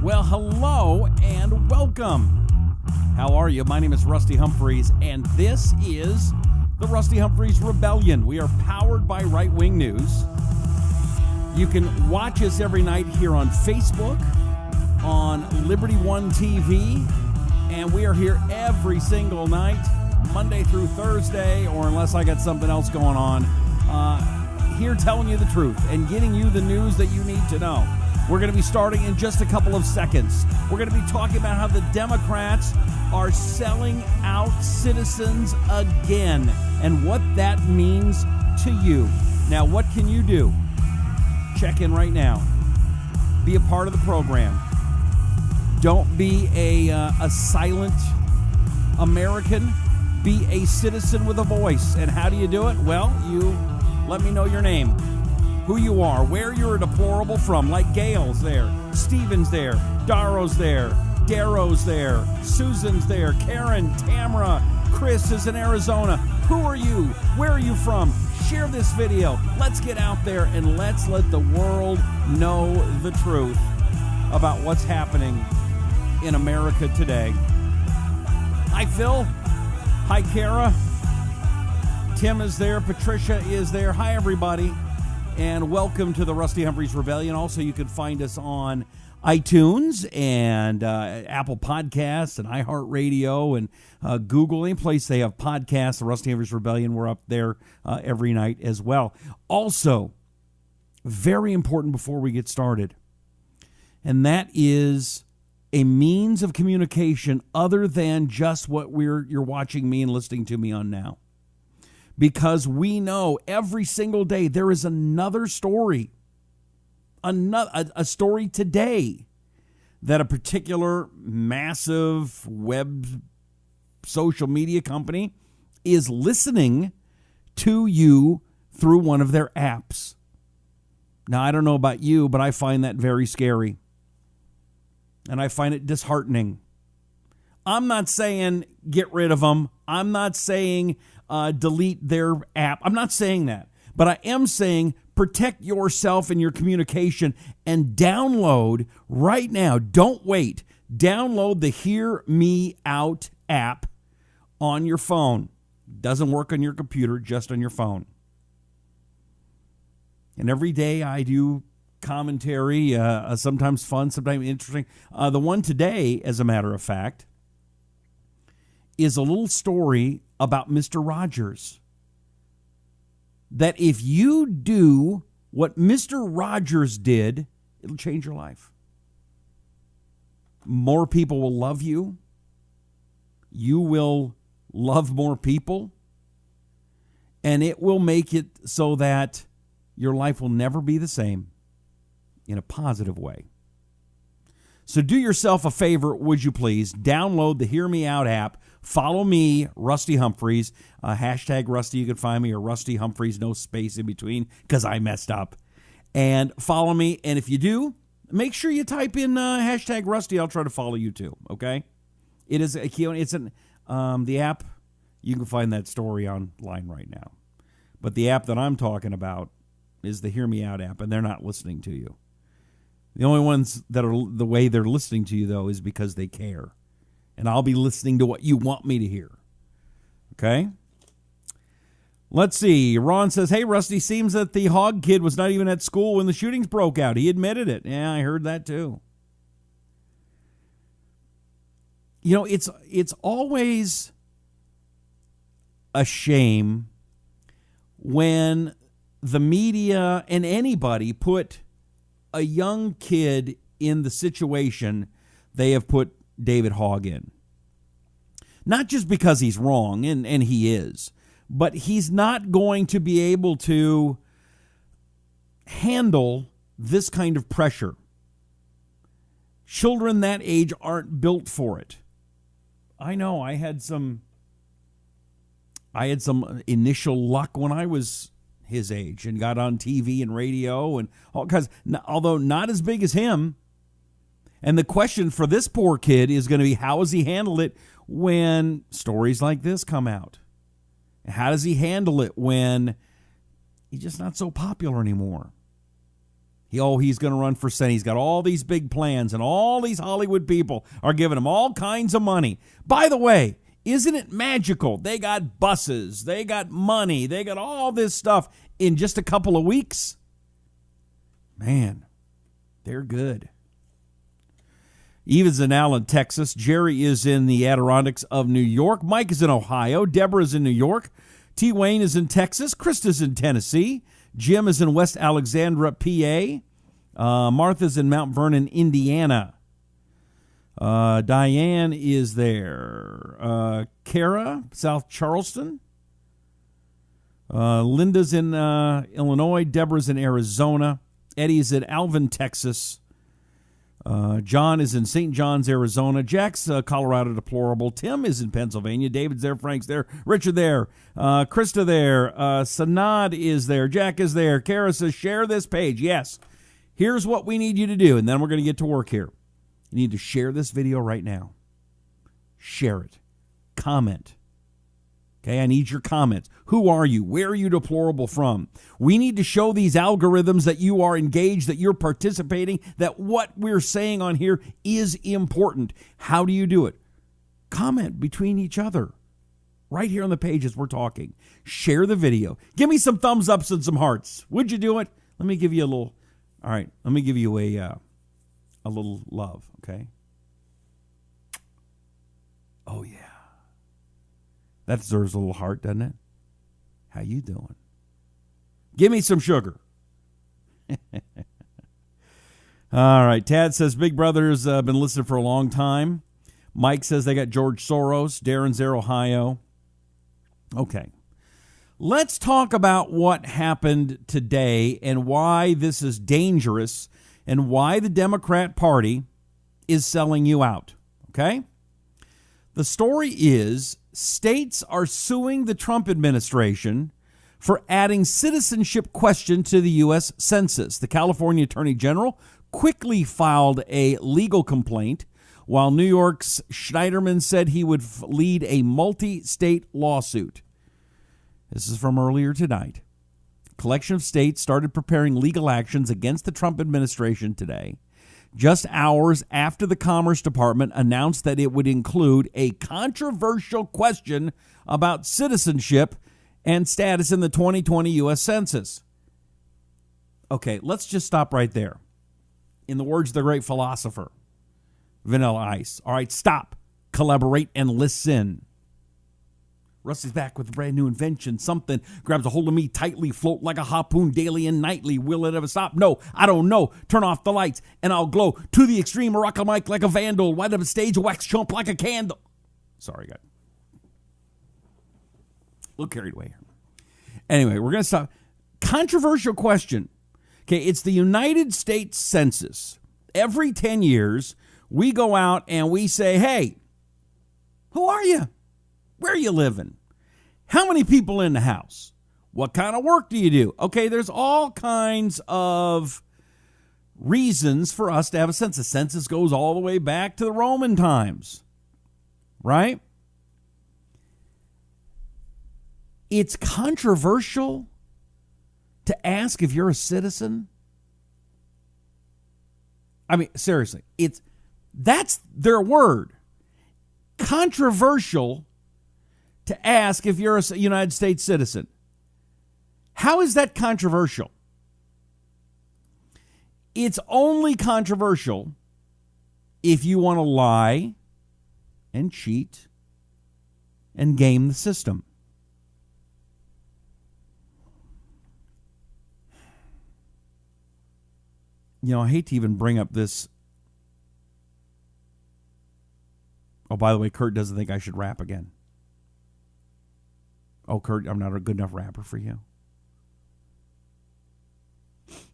Well, hello and welcome. How are you? My name is Rusty Humphries, and this is the Rusty Humphries Rebellion. We are powered by Right Wing News. You can watch us every night here on Facebook, on Liberty One TV, and we are here every single night, Monday through Thursday, or unless I got something else going on, here telling you the truth and getting you the news that you need to know. We're going to be starting in just a couple of seconds. We're going to be talking about how the Democrats are selling out citizens again and what that means to you. Now, what can you do? Check in right now. Be a part of the program. Don't be a silent American. Be a citizen with a voice. And how do you do it? Well, you let me know your name, who you are, where you're a deplorable from, like Gail's there, Steven's there, Daro's there, Darrow's there, Susan's there, Karen, Tamara, Chris is in Arizona. Who are you? Where are you from? Share this video. Let's get out there and let's let the world know the truth about what's happening in America today. Hi, Phil. Hi, Kara. Tim is there. Patricia is there. Hi, everybody. And welcome to the Rusty Humphries Rebellion. Also, you can find us on iTunes and Apple Podcasts and iHeartRadio and Google. Any place they have podcasts, the Rusty Humphries Rebellion, we're up there every night as well. Also, very important before we get started, and that is a means of communication other than just what you're watching me and listening to me on now. Because we know every single day there is another story, a story today that a particular massive web social media company is listening to you through one of their apps. Now, I don't know about you, but I find that very scary. And I find it disheartening. I'm not saying get rid of them. I'm not saying delete their app. I'm not saying that. But I am saying protect yourself and your communication and download right now. Don't wait. Download the HearMeOut app on your phone. Doesn't work on your computer, just on your phone. And every day I do commentary, sometimes fun, sometimes interesting. The one today, as a matter of fact, is a little story about Mr. Rogers. That if you do what Mr. Rogers did, it'll change your life. More people will love you. You will love more people. And it will make it so that your life will never be the same in a positive way. So do yourself a favor, would you please? Download the Hear Me Out app. Follow me, Rusty Humphries. Hashtag Rusty, you can find me, or Rusty Humphries, no space in between, because I messed up. And follow me. And if you do, make sure you type in hashtag Rusty. I'll try to follow you too, okay? It is the app, you can find that story online right now. But the app that I'm talking about is the Hear Me Out app, and they're not listening to you. The only ones that are the way they're listening to you, though, is because they care. And I'll be listening to what you want me to hear. Okay? Let's see. Ron says, hey, Rusty, seems that the Hogg kid was not even at school when the shootings broke out. He admitted it. Yeah, I heard that too. You know, it's always a shame when the media and anybody put a young kid in the situation they have put David Hogg in. Not just because he's wrong, and he is, but he's not going to be able to handle this kind of pressure. Children that age aren't built for it. I know I had some initial luck when I was his age and got on TV and radio and all kinds, although not as big as him. And the question for this poor kid is going to be, how has he handled it when stories like this come out? How does he handle it when he's just not so popular anymore? He's going to run for Senate. He's got all these big plans, and all these Hollywood people are giving him all kinds of money. By the way, isn't it magical? They got buses, they got money, they got all this stuff in just a couple of weeks. Man, they're good. Eva's in Allen, Texas. Jerry is in the Adirondacks of New York. Mike is in Ohio. Deborah is in New York. T. Wayne is in Texas. Krista's in Tennessee. Jim is in West Alexandra, PA. Martha's in Mount Vernon, Indiana. Diane is there. Kara, South Charleston. Linda's in Illinois. Deborah's in Arizona. Eddie's in Alvin, Texas. John is in St. John's, Arizona. Jack's Colorado Deplorable. Tim is in Pennsylvania. David's there. Frank's there. Richard there. Krista there. Sanad is there. Jack is there. Kara says, share this page. Yes. Here's what we need you to do, and then we're going to get to work here. You need to share this video right now. Share it. Comment. Okay, I need your comments. Who are you? Where are you deplorable from? We need to show these algorithms that you are engaged, that you're participating, that what we're saying on here is important. How do you do it? Comment between each other. Right here on the page as we're talking. Share the video. Give me some thumbs ups and some hearts. Would you do it? Let me give you a little, all right, let me give you a little love, okay? Oh, yeah. That deserves a little heart, doesn't it? How you doing? Give me some sugar. All right. Tad says Big Brother's been listening for a long time. Mike says they got George Soros. Darren's there, Ohio. Okay. Let's talk about what happened today and why this is dangerous and why the Democrat Party is selling you out. Okay? The story is states are suing the Trump administration for adding citizenship question to the U.S. Census. The California Attorney General quickly filed a legal complaint, while New York's Schneiderman said he would lead a multi-state lawsuit. This is from earlier tonight. A collection of states started preparing legal actions against the Trump administration today, just hours after the Commerce Department announced that it would include a controversial question about citizenship and status in the 2020 U.S. Census. Okay, let's just stop right there. In the words of the great philosopher, Vanilla Ice. All right, stop, collaborate, and listen. Rusty's back with a brand new invention. Something grabs a hold of me tightly, float like a harpoon daily and nightly. Will it ever stop? No, I don't know. Turn off the lights and I'll glow to the extreme. Rock a mic like a vandal. Light up a stage, wax chump like a candle. Sorry, guys. A little carried away here. Anyway, we're going to stop. Controversial question. Okay, it's the United States Census. Every 10 years, we go out and we say, hey, who are you? Where are you living? How many people in the house? What kind of work do you do? Okay, there's all kinds of reasons for us to have a census. Census goes all the way back to the Roman times, right? It's controversial to ask if you're a citizen. I mean, seriously, that's their word. Controversial to ask if you're a United States citizen. How is that controversial? It's only controversial if you want to lie and cheat and game the system. You know, I hate to even bring up this. Oh, by the way, Kurt doesn't think I should rap again. Oh, Kurt, I'm not a good enough rapper for you.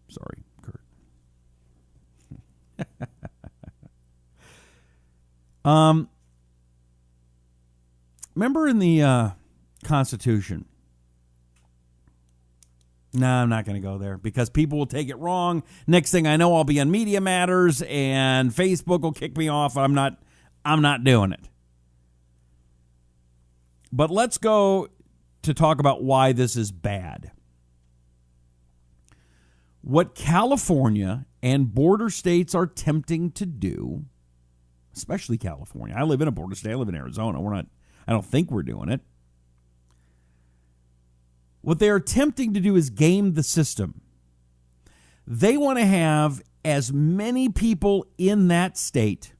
Sorry, Kurt. Remember in the Constitution? No, I'm not going to go there because people will take it wrong. Next thing I know, I'll be on Media Matters and Facebook will kick me off. I'm not doing it. But let's go to talk about why this is bad. What California and border states are attempting to do, especially California. I live in a border state. I live in Arizona. I don't think we're doing it. What they're attempting to do is game the system. They want to have as many people in that state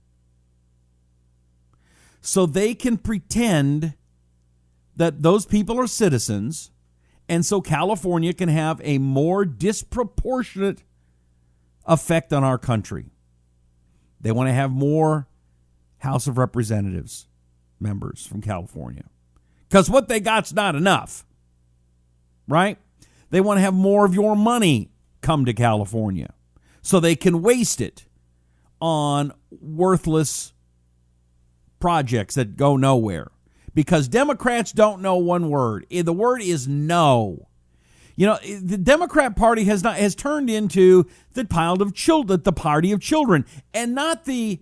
so they can pretend that those people are citizens, and so California can have a more disproportionate effect on our country. They want to have more House of Representatives members from California, because what they got's not enough, right? They want to have more of your money come to California so they can waste it on worthless projects that go nowhere, because Democrats don't know one word. The word is no. You know, the Democrat Party has turned into the party of children, and not the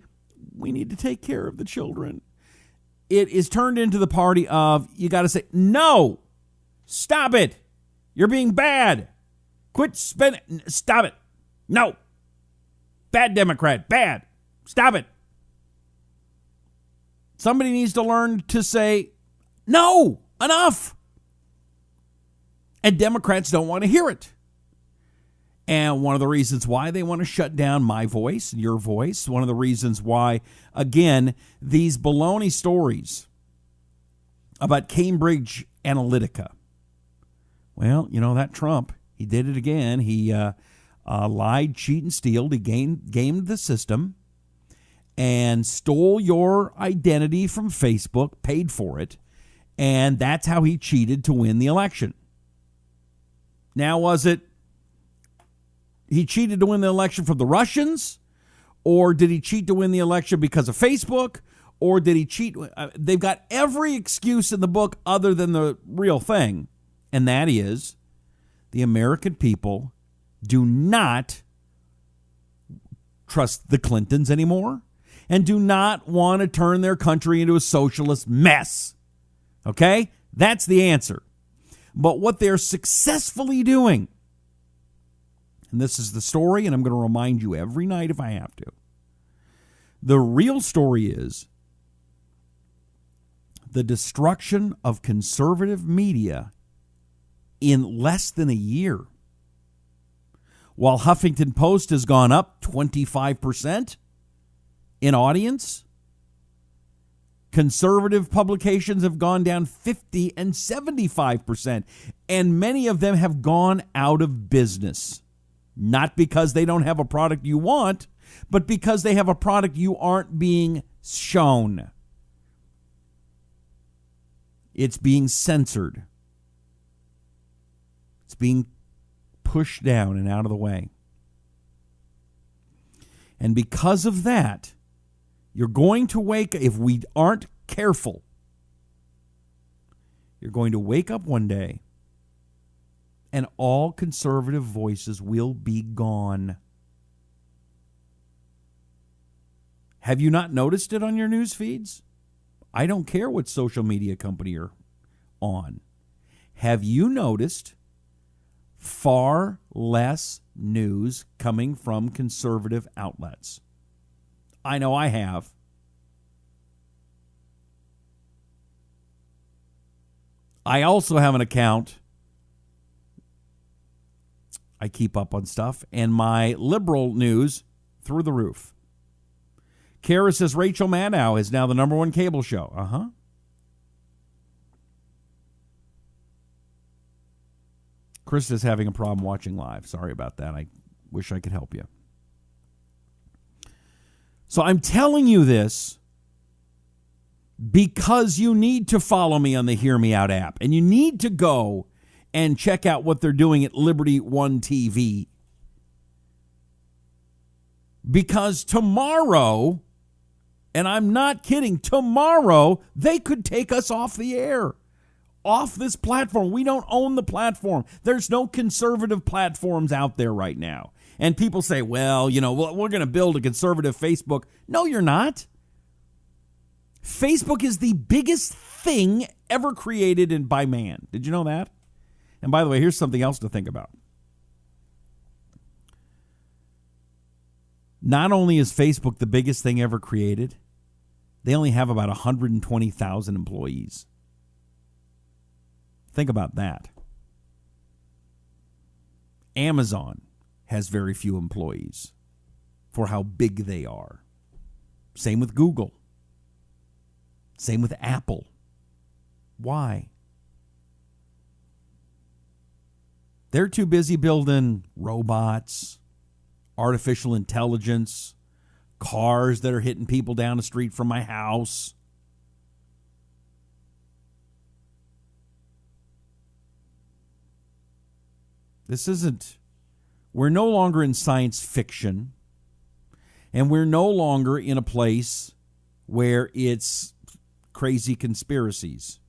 we need to take care of the children. It is turned into the party of you got to say no, stop it, you're being bad, quit spending, stop it, no, bad Democrat, bad, stop it. Somebody needs to learn to say no, enough. And Democrats don't want to hear it. And one of the reasons why they want to shut down my voice, your voice, one of the reasons why, again, these baloney stories about Cambridge Analytica. Well, you know, that Trump, he did it again. He lied, cheated, and stealed. He gamed the system and stole your identity from Facebook, paid for it, and that's how he cheated to win the election. Now, was it he cheated to win the election from the Russians, or did he cheat to win the election because of Facebook, or did he cheat? They've got every excuse in the book other than the real thing, and that is the American people do not trust the Clintons anymore and do not want to turn their country into a socialist mess. Okay? That's the answer. But what they're successfully doing, and this is the story, and I'm going to remind you every night if I have to. The real story is the destruction of conservative media in less than a year. While Huffington Post has gone up 25% in audience, conservative publications have gone down 50 and 75%, and many of them have gone out of business. Not because they don't have a product you want, but because they have a product you aren't being shown. It's being censored. It's being pushed down and out of the way. And because of that, you're going to if we aren't careful, you're going to wake up one day and all conservative voices will be gone. Have you not noticed it on your news feeds? I don't care what social media company you're on. Have you noticed far less news coming from conservative outlets? I know I have. I also have an account. I keep up on stuff, and my liberal news through the roof. Kara says Rachel Maddow is now the number one cable show. Uh-huh. Krista's having a problem watching live. Sorry about that. I wish I could help you. So I'm telling you this because you need to follow me on the Hear Me Out app, and you need to go and check out what they're doing at Liberty One TV. Because tomorrow, and I'm not kidding, tomorrow they could take us off the air, off this platform. We don't own the platform. There's no conservative platforms out there right now. And people say, well, you know, we're going to build a conservative Facebook. No, you're not. Facebook is the biggest thing ever created by man. Did you know that? And by the way, here's something else to think about. Not only is Facebook the biggest thing ever created, they only have about 120,000 employees. Think about that. Amazon has very few employees for how big they are. Same with Google. Same with Apple. Why? They're too busy building robots, artificial intelligence, cars that are hitting people down the street from my house. We're no longer in science fiction, and we're no longer in a place where it's crazy conspiracies.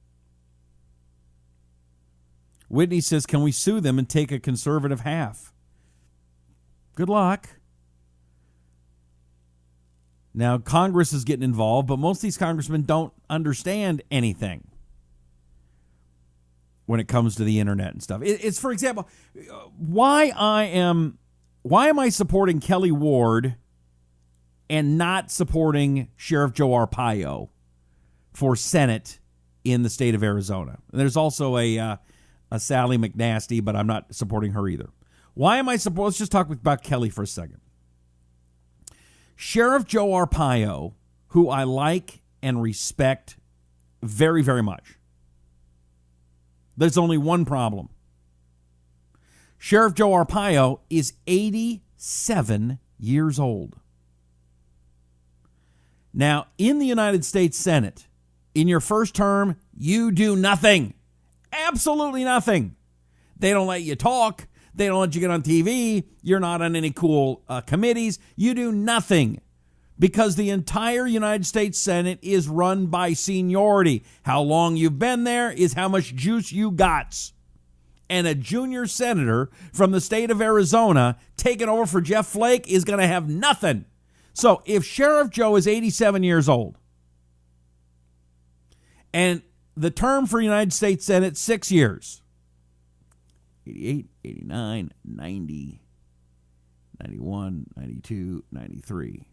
Whitney says, can we sue them and take a conservative half? Good luck. Now, Congress is getting involved, but most of these congressmen don't understand anything when it comes to the internet and stuff. It's, for example, why am I supporting Kelly Ward and not supporting Sheriff Joe Arpaio for Senate in the state of Arizona? And there's also a Sally McNasty, but I'm not supporting her either. Why am I supporting? Let's just talk about Kelly for a second. Sheriff Joe Arpaio, who I like and respect very, very much. There's only one problem. Sheriff Joe Arpaio is 87 years old. Now, in the United States Senate, in your first term, you do nothing. Absolutely nothing. They don't let you talk. They don't let you get on TV. You're not on any cool committees. You do nothing because the entire United States Senate is run by seniority. How long you've been there is how much juice you got. And a junior senator from the state of Arizona taking over for Jeff Flake is going to have nothing. So if Sheriff Joe is 87 years old and the term for United States Senate, 6 years, 88, 89, 90, 91, 92, 93.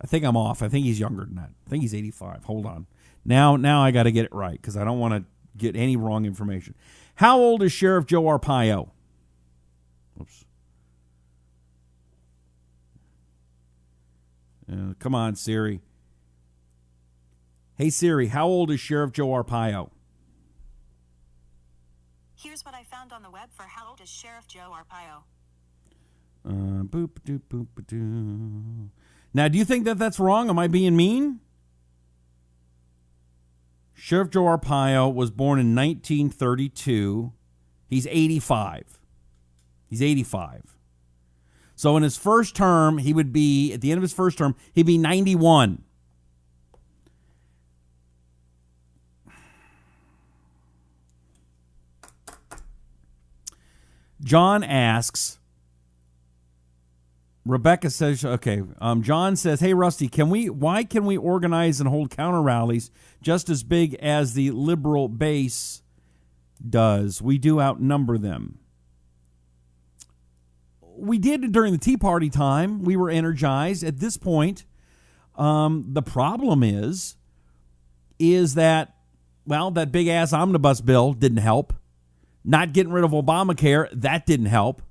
I think I'm off. I think he's younger than that. I think he's 85. Hold on. Now I got to get it right because I don't want to get any wrong information. How old is Sheriff Joe Arpaio? Oops. Come on, Siri. Hey, Siri, how old is Sheriff Joe Arpaio? Here's what I found on the web for how old is Sheriff Joe Arpaio. Boop-a-doo. Now, do you think that that's wrong? Am I being mean? Sheriff Joe Arpaio was born in 1932. He's 85. He's 85. So in his first term, he would be, at the end of his first term, he'd be 91. John asks, Rebecca says, okay, John says, hey, Rusty, why can we organize and hold counter rallies just as big as the liberal base does? We do outnumber them. We did during the Tea Party time. We were energized. At this point, the problem is that, well, that big-ass omnibus bill didn't help. Not getting rid of Obamacare, that didn't help.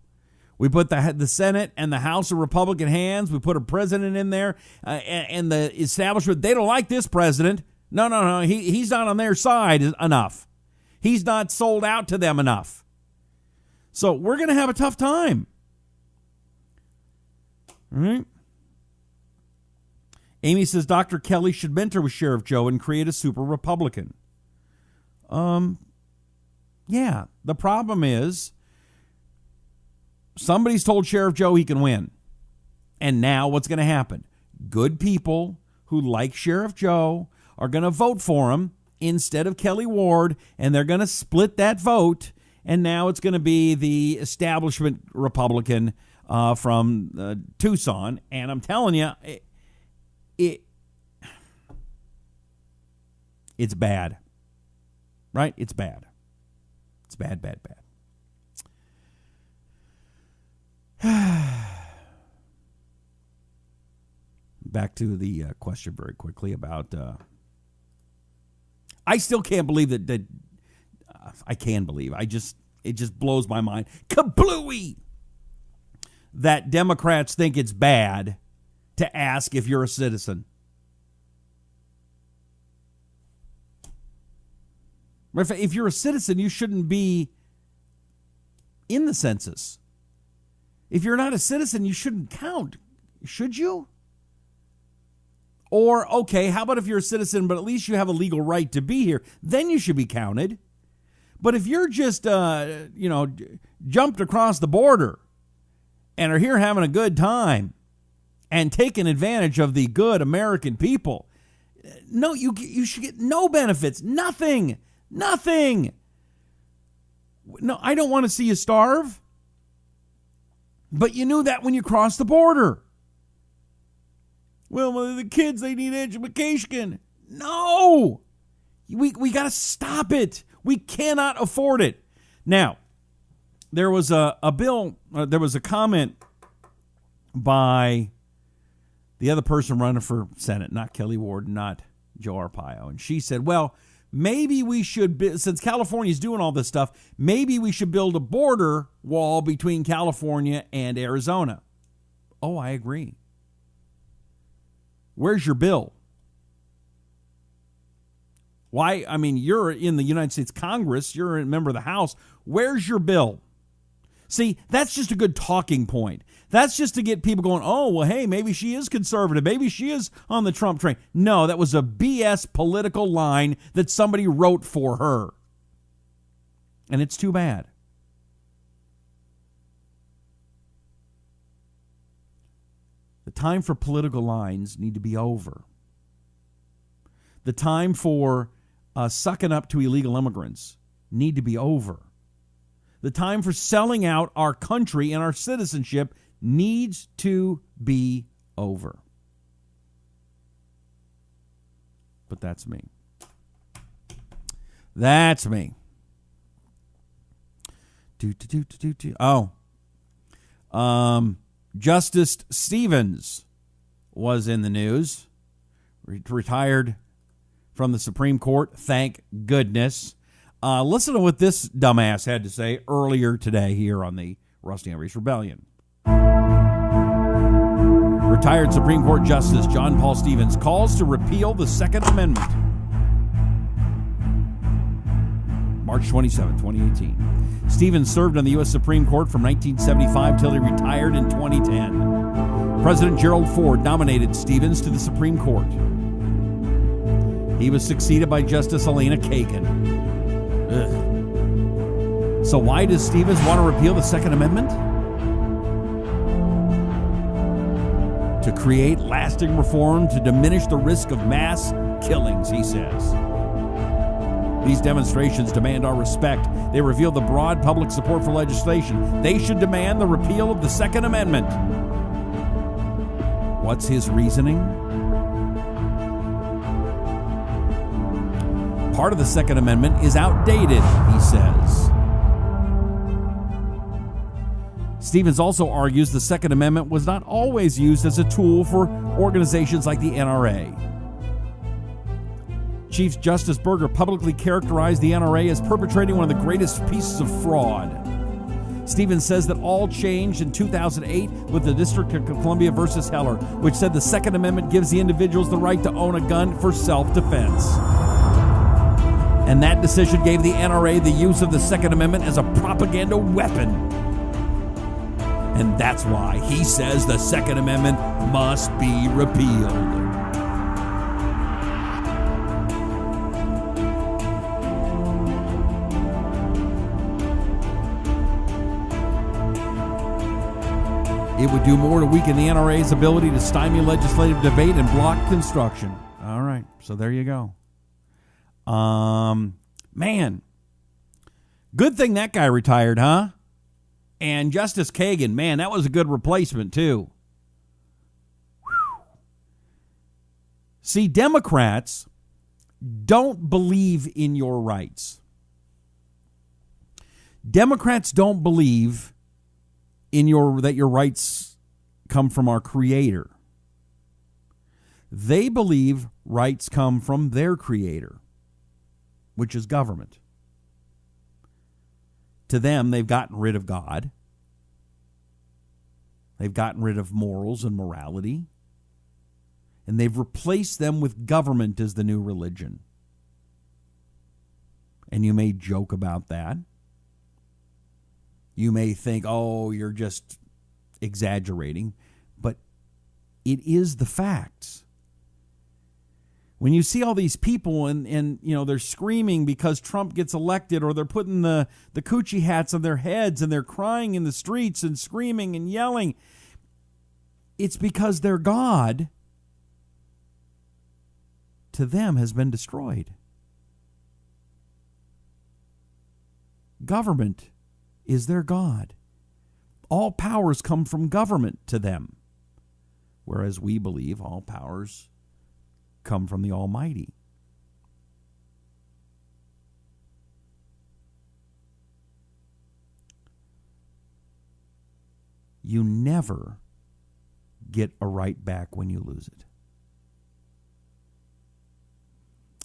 We put the Senate and the House in Republican hands. We put a president in there, and the establishment, they don't like this president. No. He's not on their side enough. He's not sold out to them enough. So we're going to have a tough time. All right. Amy says Dr. Kelly should mentor with Sheriff Joe and create a super Republican. Yeah, the problem is somebody's told Sheriff Joe he can win. And now what's going to happen? Good people who like Sheriff Joe are going to vote for him instead of Kelly Ward, and they're going to split that vote, and now it's going to be the establishment Republican from Tucson. And I'm telling you, it's bad. Right? It's bad. It's bad. back to the question very quickly about. I still can't believe that. I can believe. It just blows my mind. Kablooey! That Democrats think it's bad to ask if you're a citizen. If you're a citizen, you shouldn't be in the census. If you're not a citizen, you shouldn't count. Should you? Or, okay, how about if you're a citizen, but at least you have a legal right to be here? Then you should be counted. But if you're just, jumped across the border and are here having a good time and taking advantage of the good American people, no, you should get no benefits. Nothing. Nothing. No, I don't want to see you starve. But you knew that when you crossed the border. Well, the kids, they need education. No. We got to stop it. We cannot afford it. Now, there was a bill, there was a comment by the other person running for Senate, not Kelly Ward, not Joe Arpaio. And she said, well, maybe we should, since California's doing all this stuff, maybe we should build a border wall between California and Arizona. Oh, I agree. Where's your bill? Why? I mean, you're in the United States Congress. You're a member of the House. Where's your bill? See, that's just a good talking point. That's just to get people going, oh, well, hey, maybe she is conservative. Maybe she is on the Trump train. No, that was a BS political line that somebody wrote for her. And it's too bad. The time for political lines need to be over. The time for sucking up to illegal immigrants need to be over. The time for selling out our country and our citizenship needs to be over. But that's me. That's me. Justice Stevens was in the news. Retired from the Supreme Court. Thank goodness. Listen to what this dumbass had to say earlier today here on the Rusty Humphries Rebellion. Retired Supreme Court Justice John Paul Stevens calls to repeal the Second Amendment. March 27, 2018. Stevens served on the U.S. Supreme Court from 1975 till he retired in 2010. President Gerald Ford nominated Stevens to the Supreme Court. He was succeeded by Justice Elena Kagan. Ugh. So why does Stevens want to repeal the Second Amendment? To create lasting reform to diminish the risk of mass killings, he says. These demonstrations demand our respect. They reveal the broad public support for legislation. They should demand the repeal of the Second Amendment. What's his reasoning? Part of the Second Amendment is outdated, he says. Stevens also argues the Second Amendment was not always used as a tool for organizations like the NRA. Chief Justice Berger publicly characterized the NRA as perpetrating one of the greatest pieces of fraud. Stevens says that all changed in 2008 with the District of Columbia versus Heller, which said the Second Amendment gives the individuals the right to own a gun for self-defense. And that decision gave the NRA the use of the Second Amendment as a propaganda weapon. And that's why he says the Second Amendment must be repealed. It would do more to weaken the NRA's ability to stymie legislative debate and block construction. All right, so there you go. Man, good thing that guy retired, huh? And Justice Kagan, man, that was a good replacement too. Whew. See, Democrats don't believe in your rights. Democrats don't believe in that your rights come from our Creator. They believe rights come from their creator, which is government. To them, they've gotten rid of God. They've gotten rid of morals and morality. And they've replaced them with government as the new religion. And you may joke about that. You may think, oh, you're just exaggerating. But it is the facts. When you see all these people and they're screaming because Trump gets elected, or they're putting the coochie hats on their heads and they're crying in the streets and screaming and yelling, it's because their God, to them, has been destroyed. Government is their God. All powers come from government to them, whereas we believe all powers come from the Almighty. You never get a right back when you lose it.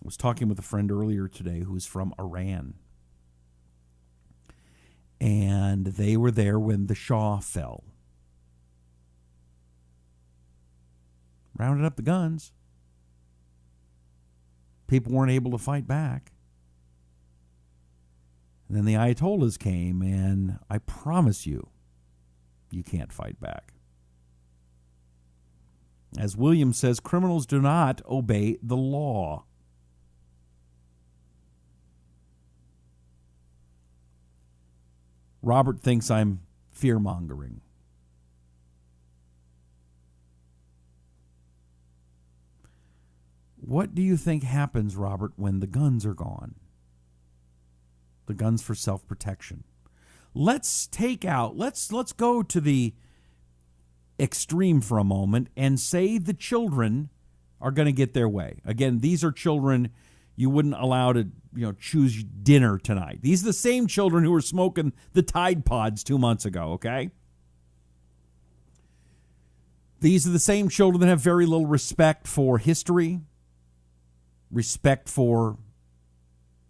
I was talking with a friend earlier today who is from Iran. And they were there when the Shah fell. Rounded up the guns. People weren't able to fight back. And then the Ayatollahs came, and I promise you, you can't fight back. As Williams says, criminals do not obey the law. Robert thinks I'm fear-mongering. What do you think happens, Robert, when the guns are gone? The guns for self-protection. Let's go to the extreme for a moment and say the children are going to get their way. Again, these are children you wouldn't allow to, choose dinner tonight. These are the same children who were smoking the Tide Pods 2 months ago, okay? These are the same children that have very little respect for history, respect for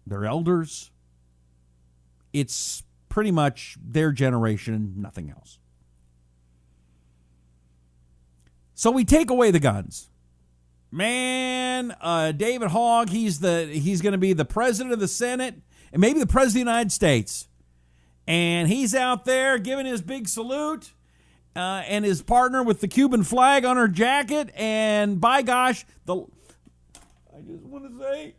their elders. It's pretty much their generation, nothing else. So we take away the guns. Man, David Hogg, he's going to be the president of the Senate and maybe the president of the United States. And he's out there giving his big salute and his partner with the Cuban flag on her jacket. And by gosh, I just want to say,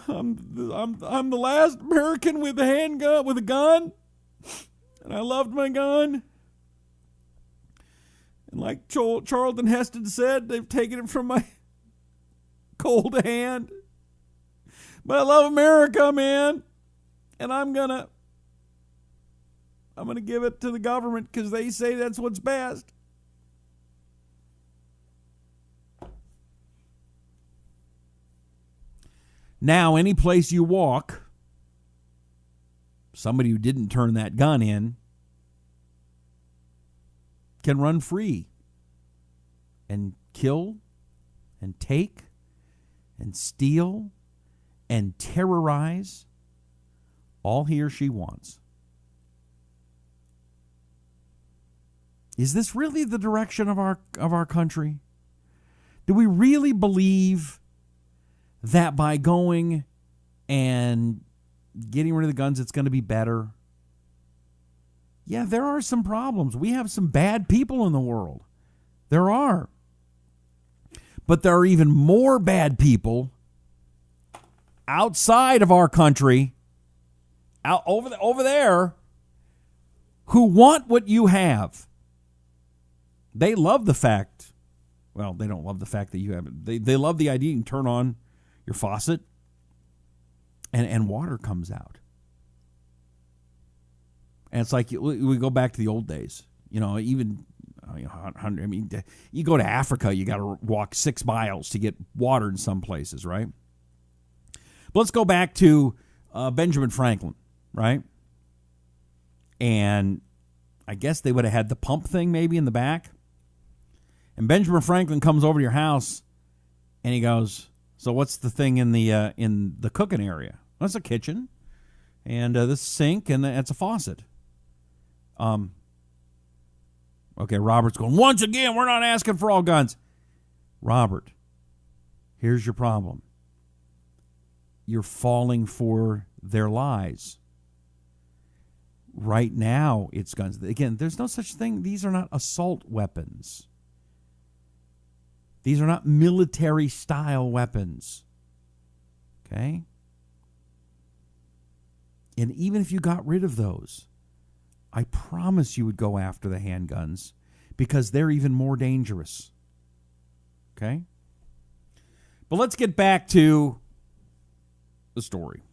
I'm the last American with a handgun, with a gun, and I loved my gun. And like Charlton Heston said, they've taken it from my cold hand. But I love America, man, and I'm gonna give it to the government because they say that's what's best. Now, any place you walk, somebody who didn't turn that gun in can run free and kill and take and steal and terrorize all he or she wants. Is this really the direction of our country? Do we really believe that by going and getting rid of the guns, it's going to be better? Yeah, there are some problems. We have some bad people in the world. There are. But there are even more bad people outside of our country, over there, who want what you have. They love the fact, well, they don't love the fact that you have it. They love the idea you can turn on your faucet and water comes out. And it's like we go back to the old days. You go to Africa, you got to walk 6 miles to get water in some places, right? But let's go back to Benjamin Franklin, right? And I guess they would have had the pump thing maybe in the back. And Benjamin Franklin comes over to your house and he goes, so what's the thing in the cooking area? Well, it's a kitchen and this sink and it's a faucet. Okay, Robert's going, once again, we're not asking for all guns. Robert, here's your problem. You're falling for their lies. Right now, it's guns. Again, there's no such thing. These are not assault weapons. These are not military-style weapons. Okay? And even if you got rid of those, I promise you would go after the handguns because they're even more dangerous. Okay? But let's get back to the story.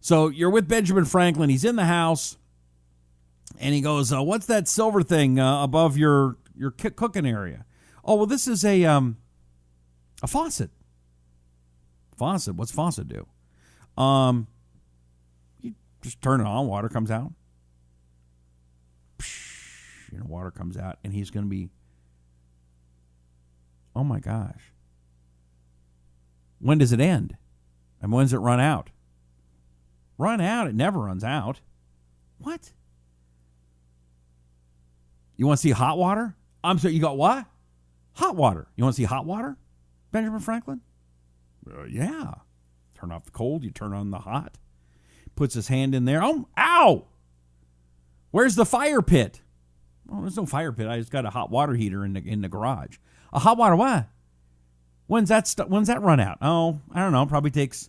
So you're with Benjamin Franklin. He's in the house, and he goes, what's that silver thing above your cooking area? Oh, well, this is a faucet. Faucet? What's faucet do? You just turn it on, water comes out. Water comes out, and he's going to be, oh my gosh. When does it end? And when does it run out? Run out? It never runs out. What? You want to see hot water? I'm sorry, you got what? Hot water. You want to see hot water, Benjamin Franklin? Yeah. Turn off the cold, you turn on the hot. Puts his hand in there. Oh, ow! Where's the fire pit? Oh, there's no fire pit. I just got a hot water heater in the garage. A hot water what? When's that run out? Oh, I don't know. Probably takes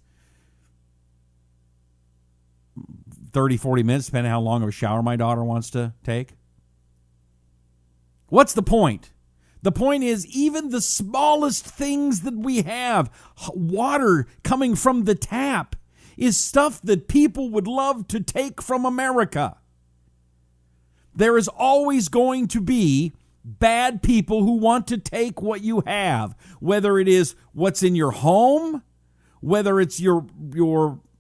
30, 40 minutes, depending on how long of a shower my daughter wants to take. What's the point? The point is, even the smallest things that we have, water coming from the tap, is stuff that people would love to take from America. There is always going to be bad people who want to take what you have, whether it is what's in your home, whether it's your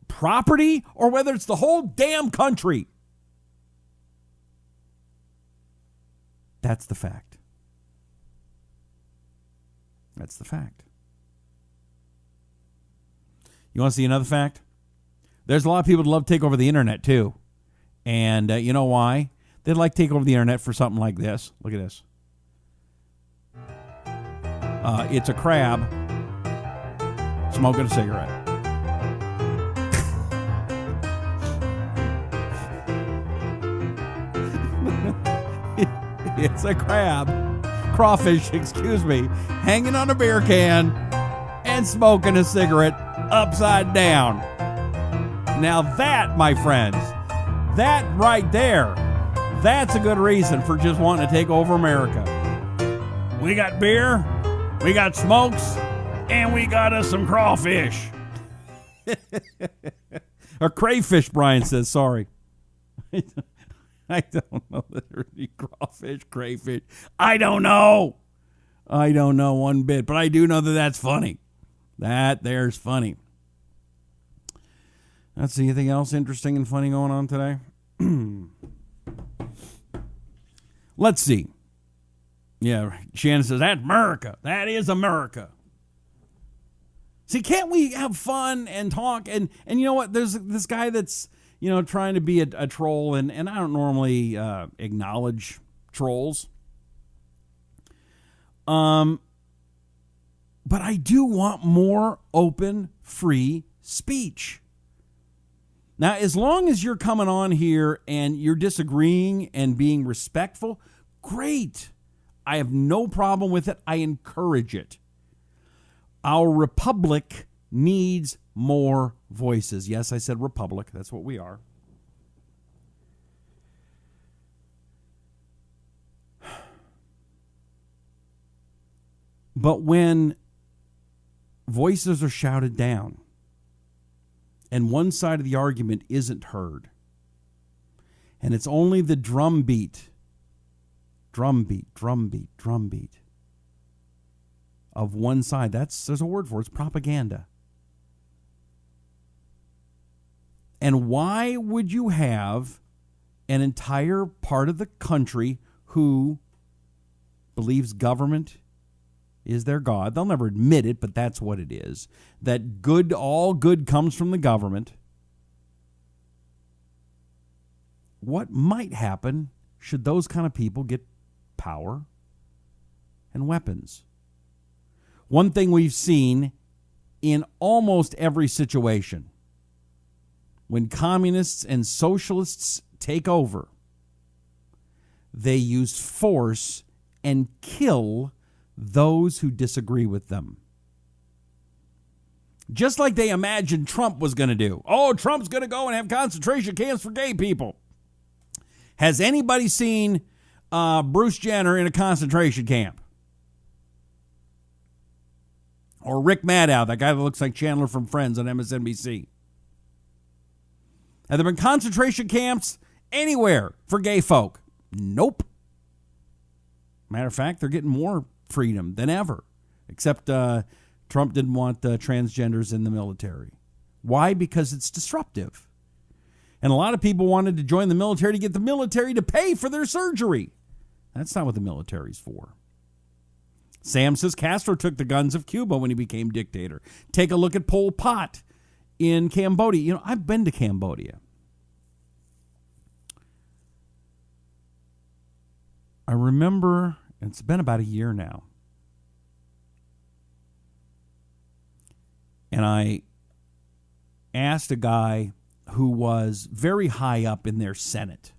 property, or whether it's the whole damn country. That's the fact. That's the fact. You want to see another fact? There's a lot of people that love to take over the internet, too. And you know why? They'd like to take over the internet for something like this. Look at this. It's a crab smoking a cigarette. It's a crab, crawfish, excuse me, hanging on a beer can and smoking a cigarette upside down. Now that, my friends, that right there, that's a good reason for just wanting to take over America. We got beer, we got smokes, and we got us some crawfish. Or crayfish, Brian says, sorry. I don't know that there's any crawfish, crayfish. I don't know one bit, but I do know that that's funny. That there's funny. Let's see, anything else interesting and funny going on today? Let's see. Yeah, Shannon says, that's America. That is America. See, can't we have fun and talk? And you know what? There's this guy that's, trying to be a troll, and I don't normally acknowledge trolls. But I do want more open, free speech. Now, as long as you're coming on here and you're disagreeing and being respectful, great. I have no problem with it. I encourage it. Our republic needs more voices. Yes, I said republic. That's what we are. But when voices are shouted down and one side of the argument isn't heard, and it's only the drumbeat of one side, there's a word for it, it's propaganda. And why would you have an entire part of the country who believes government is their God. They'll never admit it, but that's what it is. That all good comes from the government. What might happen should those kind of people get power and weapons? One thing we've seen in almost every situation, when communists and socialists take over, they use force and kill those who disagree with them. Just like they imagined Trump was going to do. Oh, Trump's going to go and have concentration camps for gay people. Has anybody seen Bruce Jenner in a concentration camp? Or Rick Maddow, that guy that looks like Chandler from Friends on MSNBC? Have there been concentration camps anywhere for gay folk? Nope. Matter of fact, they're getting more freedom than ever. Except Trump didn't want transgenders in the military. Why? Because it's disruptive. And a lot of people wanted to join the military to get the military to pay for their surgery. That's not what the military's for. Sam says Castro took the guns of Cuba when he became dictator. Take a look at Pol Pot in Cambodia. You know, I've been to Cambodia. I remember, it's been about a year now, and I asked a guy who was very high up in their Senate.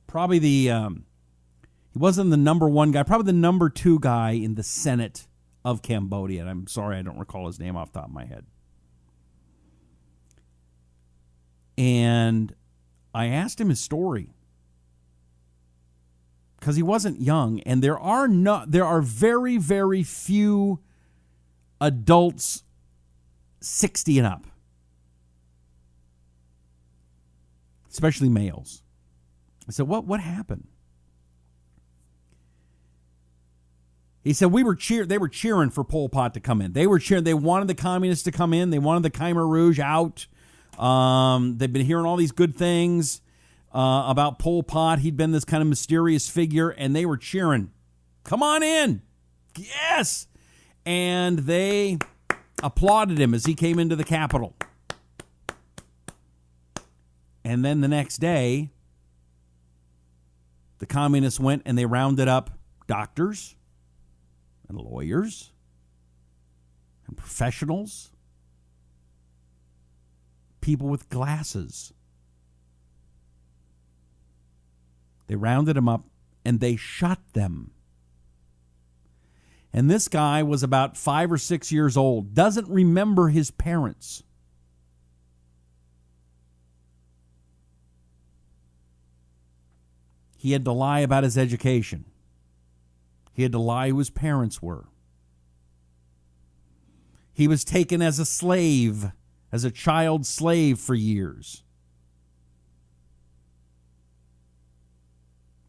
Probably he wasn't the number one guy, probably the number two guy in the Senate of Cambodia. And I'm sorry, I don't recall his name off the top of my head. And I asked him his story, because he wasn't young, and there are very, very few adults 60 and up, especially males. I said, what happened? He said, they were cheering for Pol Pot to come in. They were cheering. They wanted the communists to come in. They wanted the Khmer Rouge out. They've been hearing all these good things about Pol Pot. He'd been this kind of mysterious figure, and they were cheering. Come on in. Yes. And they applauded him as he came into the Capitol. And then the next day, the communists went and they rounded up doctors and lawyers and professionals, people with glasses. They rounded them up and they shot them. And this guy was about 5 or 6 years old, doesn't remember his parents. He had to lie about his education. He had to lie who his parents were. He was taken as a slave, as a child slave for years.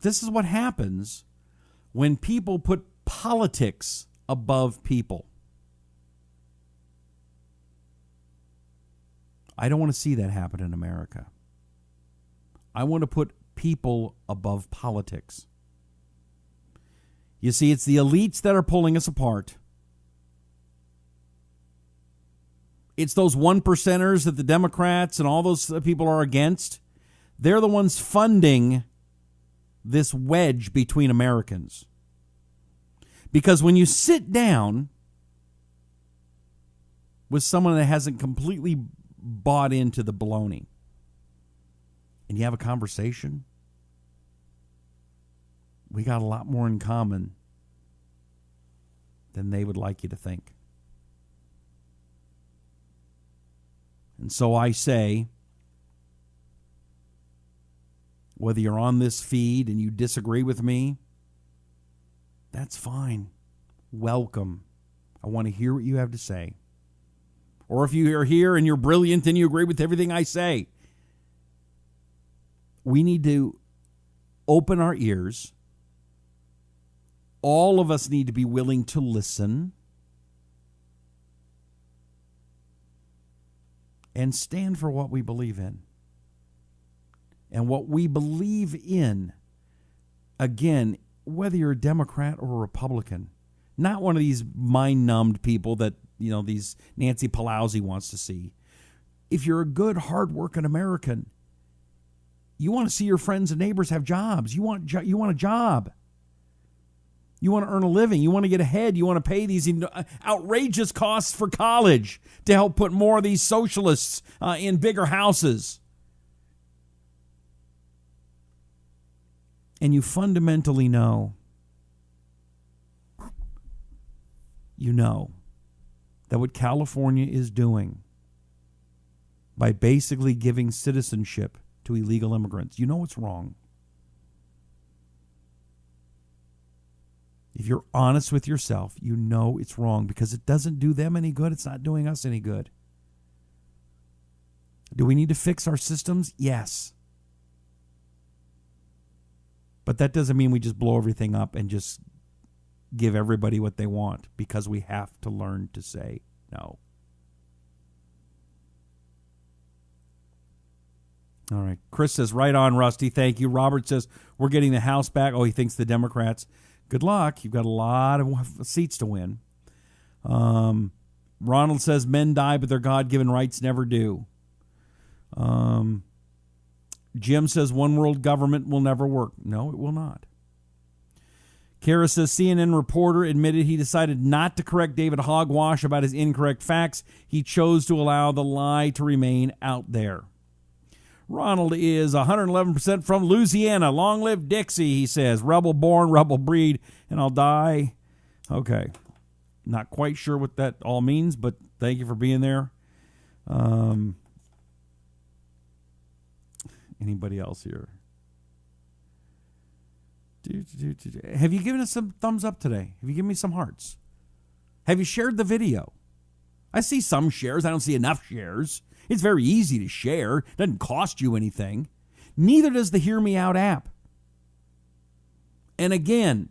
This is what happens when people put politics above people. I don't want to see that happen in America. I want to put people above politics. You see, it's the elites that are pulling us apart. It's those 1%ers that the Democrats and all those people are against. They're the ones funding this wedge between Americans. Because when you sit down with someone that hasn't completely bought into the baloney and you have a conversation, we got a lot more in common than they would like you to think. And so I say, whether you're on this feed and you disagree with me, that's fine. Welcome. I want to hear what you have to say. Or if you are here and you're brilliant and you agree with everything I say, we need to open our ears. All of us need to be willing to listen and stand for what we believe in. And what we believe in, again, whether you're a Democrat or a Republican, not one of these mind-numbed people that, these Nancy Pelosi wants to see. If you're a good, hard-working American, you want to see your friends and neighbors have jobs. You want a job. You want to earn a living. You want to get ahead. You want to pay these outrageous costs for college to help put more of these socialists in bigger houses. And you fundamentally know, that what California is doing by basically giving citizenship to illegal immigrants, it's wrong. If you're honest with yourself, it's wrong because it doesn't do them any good. It's not doing us any good. Do we need to fix our systems? Yes. But that doesn't mean we just blow everything up and just give everybody what they want, because we have to learn to say no. All right. Chris says, right on, Rusty. Thank you. Robert says, we're getting the House back. Oh, he thinks the Democrats. Good luck. You've got a lot of seats to win. Ronald says, men die, but their God-given rights never do. Jim says, one world government will never work. No, it will not. Kara says, CNN reporter admitted he decided not to correct David Hogwash about his incorrect facts. He chose to allow the lie to remain out there. Ronald is 111% from Louisiana. Long live Dixie, he says. Rebel born, rebel breed, and I'll die. Okay. Not quite sure what that all means, but thank you for being there. Anybody else here? Have you given us some thumbs up today? Have you given me some hearts? Have you shared the video? I see some shares. I don't see enough shares. It's very easy to share. It doesn't cost you anything. Neither does the HearMeOut app. And again,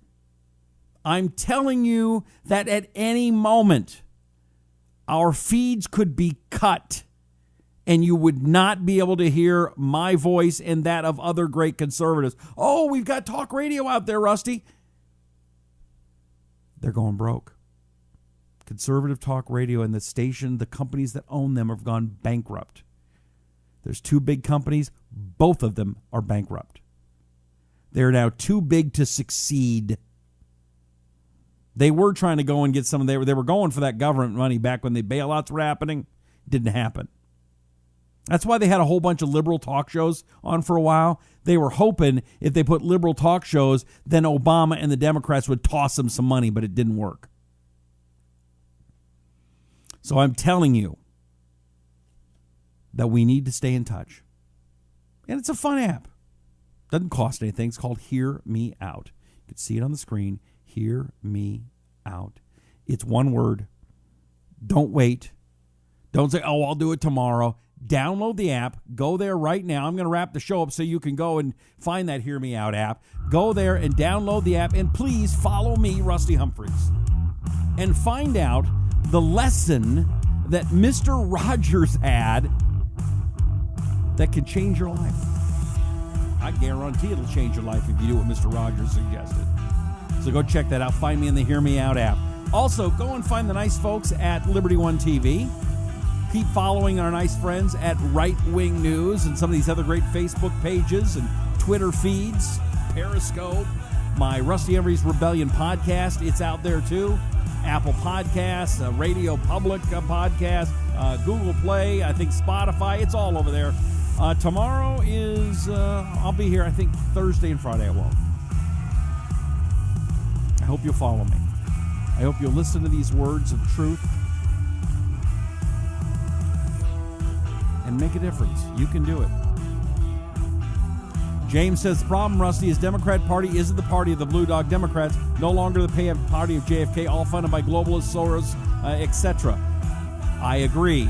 I'm telling you that at any moment, our feeds could be cut and you would not be able to hear my voice and that of other great conservatives. Oh, we've got talk radio out there, Rusty. They're going broke. Conservative talk radio and the station, the companies that own them have gone bankrupt. There's two big companies. Both of them are bankrupt. They're now too big to succeed. They were trying to go and get they were going for that government money back when the bailouts were happening. Didn't happen. That's why they had a whole bunch of liberal talk shows on for a while. They were hoping if they put liberal talk shows, then Obama and the Democrats would toss them some money, but it didn't work. So I'm telling you that we need to stay in touch. And it's a fun app. Doesn't cost anything. It's called HearMeOut. You can see it on the screen. HearMeOut. It's one word. Don't wait. Don't say, oh, I'll do it tomorrow. Download the app. Go there right now. I'm going to wrap the show up so you can go and find that HearMeOut app. Go there and download the app. And please follow me, Rusty Humphries. And find out the lesson that Mr. Rogers had that can change your life. I guarantee it'll change your life if you do what Mr. Rogers suggested. So go check that out. Find me in the HearMeOut app. Also, go and find the nice folks at Liberty One TV. Keep following our nice friends at Right Wing News and some of these other great Facebook pages and Twitter feeds, Periscope, my Rusty Humphries Rebellion podcast. It's out there too. Apple Podcasts, Radio Public podcast, Google Play, I think Spotify. It's all over there. Tomorrow is, I'll be here, I think Thursday and Friday I won't. I hope you'll follow me. I hope you'll listen to these words of truth and make a difference. You can do it. James says, the problem, Rusty, is Democrat Party isn't the party of the Blue Dog Democrats, no longer the party of JFK, all funded by globalists, Soros, etc. I agree.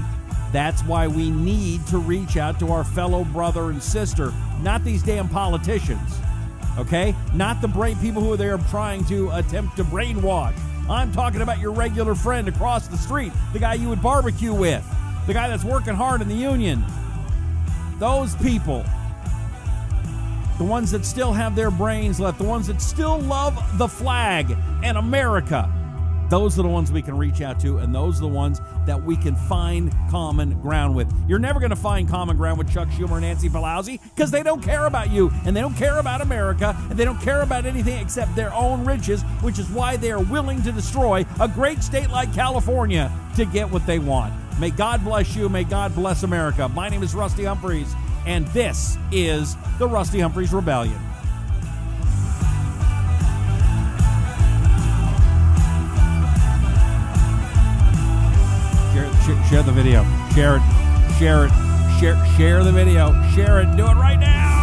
That's why we need to reach out to our fellow brother and sister, not these damn politicians, okay? Not the people who are there trying to attempt to brainwash. I'm talking about your regular friend across the street, the guy you would barbecue with, the guy that's working hard in the union. Those people. the ones that still have their brains left, the ones that still love the flag and America. Those are the ones we can reach out to, and those are the ones that we can find common ground with. You're never going to find common ground with Chuck Schumer and Nancy Pelosi because they don't care about you, and they don't care about America, and they don't care about anything except their own riches, which is why they are willing to destroy a great state like California to get what they want. May God bless you. May God bless America. My name is Rusty Humphries, and this is the Rusty Humphries Rebellion. Share the video. Share it. Share the video. Share it. Do it right now.